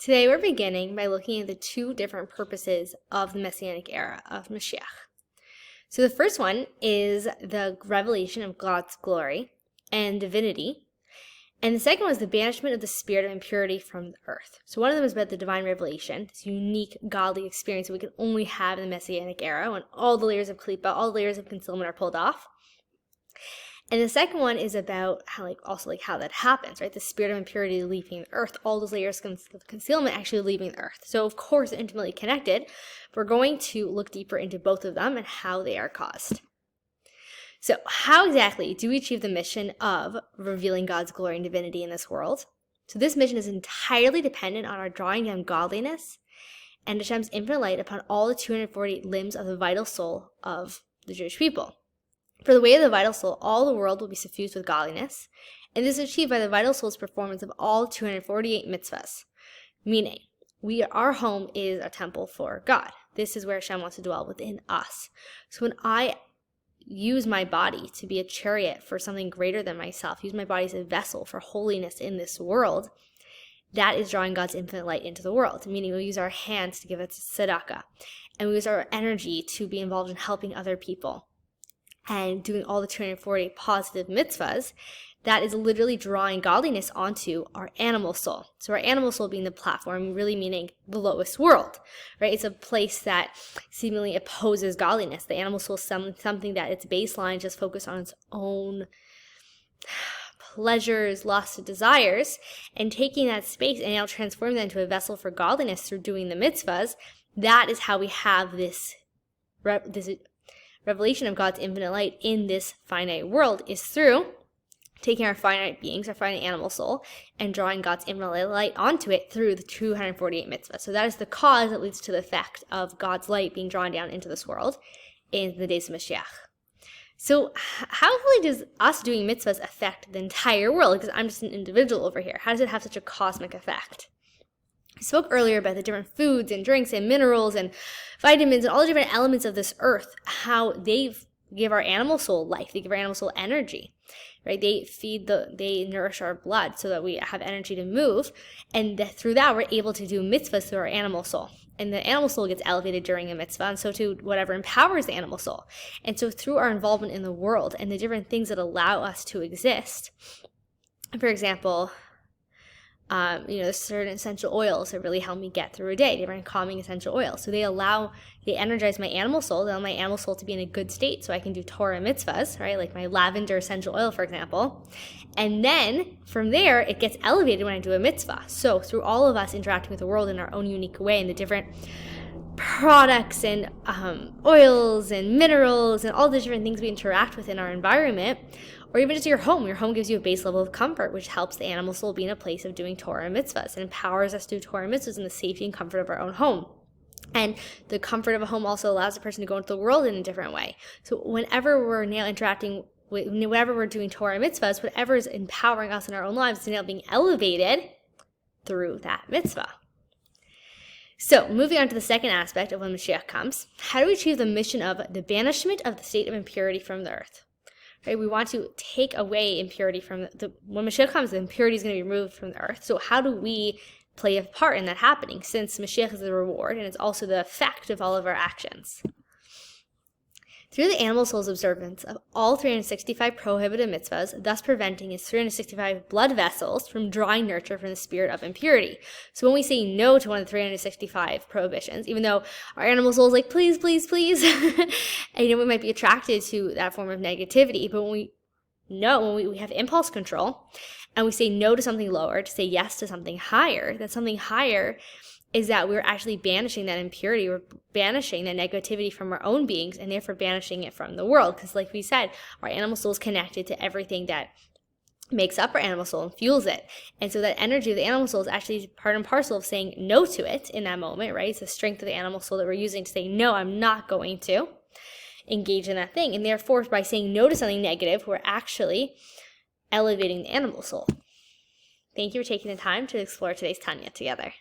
Today we're beginning by looking at the two different purposes of the Messianic era of Mashiach. So the first one is the revelation of God's glory and divinity, and the second one is the banishment of the spirit of impurity from the earth. So one of them is about the divine revelation, this unique godly experience that we can only have in the Messianic era when all the layers of Klippa, all the layers of concealment are pulled off. And the second one is about how that happens, right? The spirit of impurity leaving the earth, all those layers of concealment actually leaving the earth. So of course, they're intimately connected. We're going to look deeper into both of them and how they are caused. So how exactly do we achieve the mission of revealing God's glory and divinity in this world? So this mission is entirely dependent on our drawing down godliness and Hashem's infinite light upon all the 248 limbs of the vital soul of the Jewish people. For the way of the vital soul, all the world will be suffused with godliness, and this is achieved by the vital soul's performance of all 248 mitzvahs. Meaning, our home is a temple for God. This is where Hashem wants to dwell within us. So when I use my body to be a chariot for something greater than myself, use my body as a vessel for holiness in this world, that is drawing God's infinite light into the world. Meaning we use our hands to give it tzedakah, and we use our energy to be involved in helping other people and doing all the 240 positive mitzvahs. That is literally drawing godliness onto our animal soul. So our animal soul being the platform, really meaning the lowest world, right? It's a place that seemingly opposes godliness. The animal soul is something that its baseline just focused on its own pleasures, lusts, and desires, and taking that space and now transforming that into a vessel for godliness through doing the mitzvahs. That is how we have this revelation of God's infinite light in this finite world, is through taking our finite beings, our finite animal soul, and drawing God's infinite light onto it through the 248 mitzvahs. So that is the cause that leads to the effect of God's light being drawn down into this world in the days of Mashiach. So how really does us doing mitzvahs affect the entire world? Because I'm just an individual over here. How does it have such a cosmic effect? I spoke earlier about the different foods and drinks and minerals and vitamins and all the different elements of this earth, how they give our animal soul life. They give our animal soul energy, right? They nourish our blood so that we have energy to move. And through that, we're able to do mitzvahs through our animal soul. And the animal soul gets elevated during a mitzvah, and so too whatever empowers the animal soul. And so through our involvement in the world and the different things that allow us to exist, for example, there's certain essential oils that really help me get through a day, different calming essential oils. So they energize my animal soul, they allow my animal soul to be in a good state so I can do Torah mitzvahs, right? Like my lavender essential oil, for example. And then from there, it gets elevated when I do a mitzvah. So through all of us interacting with the world in our own unique way and the different products and oils and minerals and all the different things we interact with in our environment, or even just your home. Your home gives you a base level of comfort, which helps the animal soul be in a place of doing Torah and mitzvahs and empowers us to do Torah and mitzvahs in the safety and comfort of our own home. And the comfort of a home also allows a person to go into the world in a different way. So whenever we're now interacting with, whenever we're doing Torah and mitzvahs, whatever is empowering us in our own lives is now being elevated through that mitzvah. So, moving on to the second aspect of when Mashiach comes, how do we achieve the mission of the banishment of the state of impurity from the earth? Right? We want to take away impurity from when Mashiach comes, the impurity is going to be removed from the earth. So how do we play a part in that happening, since Mashiach is the reward and it's also the effect of all of our actions? Through the animal soul's observance of all 365 prohibited mitzvahs, thus preventing its 365 blood vessels from drawing nurture from the spirit of impurity. So when we say no to one of the 365 prohibitions, even though our animal soul is like, please, please, please, and we might be attracted to that form of negativity, but when we have impulse control, and we say no to something lower, to say yes to something higher, that something higher is that we're actually banishing that impurity, we're banishing that negativity from our own beings, and therefore banishing it from the world. Because like we said, our animal soul is connected to everything that makes up our animal soul and fuels it. And so that energy of the animal soul is actually part and parcel of saying no to it in that moment, right? It's the strength of the animal soul that we're using to say, no, I'm not going to engage in that thing. And therefore, by saying no to something negative, we're actually elevating the animal soul. Thank you for taking the time to explore today's Tanya together.